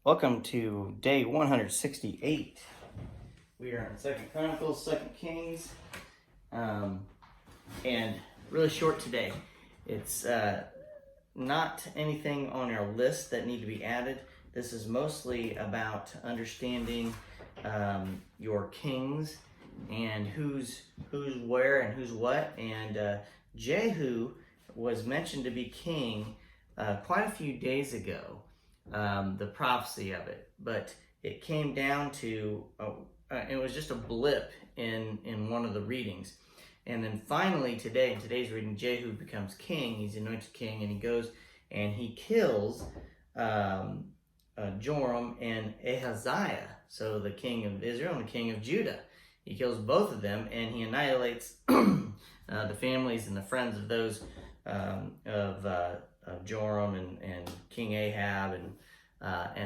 Welcome to day 168. We are in 2nd Chronicles, 2nd Kings, and really short today. It's not anything on our list that need to be added. This is mostly about understanding your kings and who's where and who's what. And Jehu was mentioned to be king quite a few days ago. The prophecy of it, but it came down to it was just a blip in one of the readings, and then finally today in today's reading, Jehu becomes king. He's anointed king, and he goes and he kills Joram and Ahaziah, so the king of Israel and the king of Judah. He kills both of them, and he annihilates the families and the friends of those of Joram and King Ahab and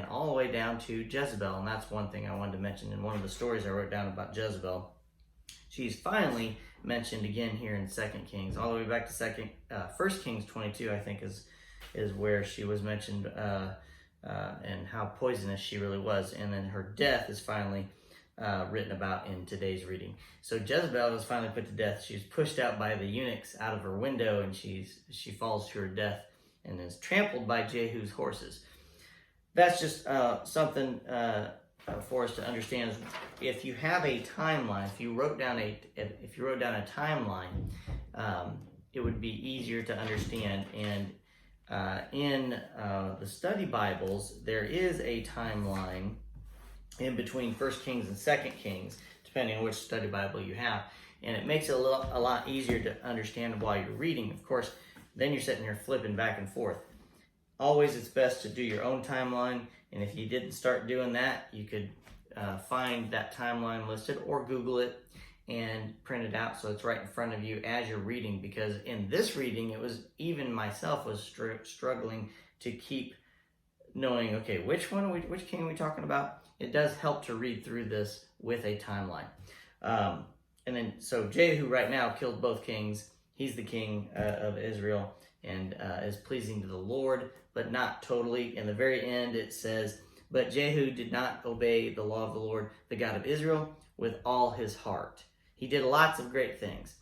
all the way down to Jezebel. And that's one thing I wanted to mention in one of the stories I wrote down about Jezebel. She's finally mentioned again here in 2nd Kings, all the way back to 1 Kings 22, I think is where she was mentioned, and how poisonous she really was. And then her death is finally written about in today's reading. So Jezebel was finally put to death. She's pushed out by the eunuchs out of her window, and she falls to her death and is trampled by Jehu's horses. That's just something for us to understand. If you have a timeline, if you wrote down a timeline, it would be easier to understand. And in the study Bibles, there is a timeline in between 1 Kings and 2nd Kings, depending on which study Bible you have, and it makes it a lot easier to understand while you're reading. Of course, then you're sitting here flipping back and forth. Always it's best to do your own timeline, and if you didn't start doing that, you could find that timeline listed or Google it and print it out so it's right in front of you as you're reading, because in this reading, it was even myself was struggling to keep knowing, okay, which king are we talking about? It does help to read through this with a timeline. And then, so Jehu right now killed both kings. He's the king of Israel and is pleasing to the Lord, but not totally. In the very end, it says, "But Jehu did not obey the law of the Lord, the God of Israel, with all his heart." He did lots of great things.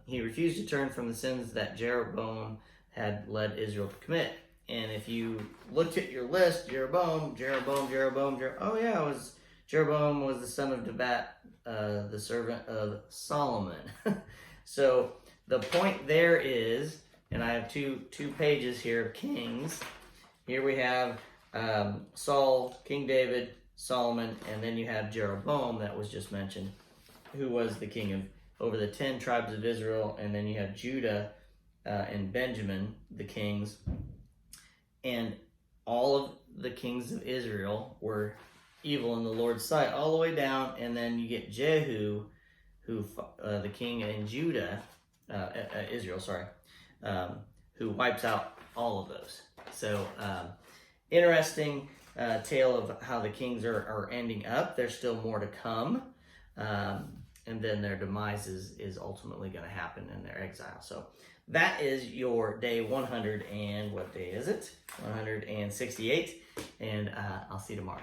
He refused to turn from the sins that Jeroboam had led Israel to commit. And if you looked at your list, Jeroboam, oh yeah, Jeroboam was the son of Nebat, the servant of Solomon. So the point there is, and I have two pages here of kings. Here we have Saul, King David, Solomon, and then you have Jeroboam that was just mentioned, who was the king of over the 10 tribes of Israel, and then you have Judah and Benjamin, the kings. And all of the kings of Israel were evil in the Lord's sight, all the way down. And then you get Jehu, who the king in Judah, Israel, who wipes out all of those. So interesting tale of how the kings are ending up. There's still more to come. And then their demise is ultimately going to happen in their exile. So that is your day 100, and what day is it? 168, and I'll see you tomorrow.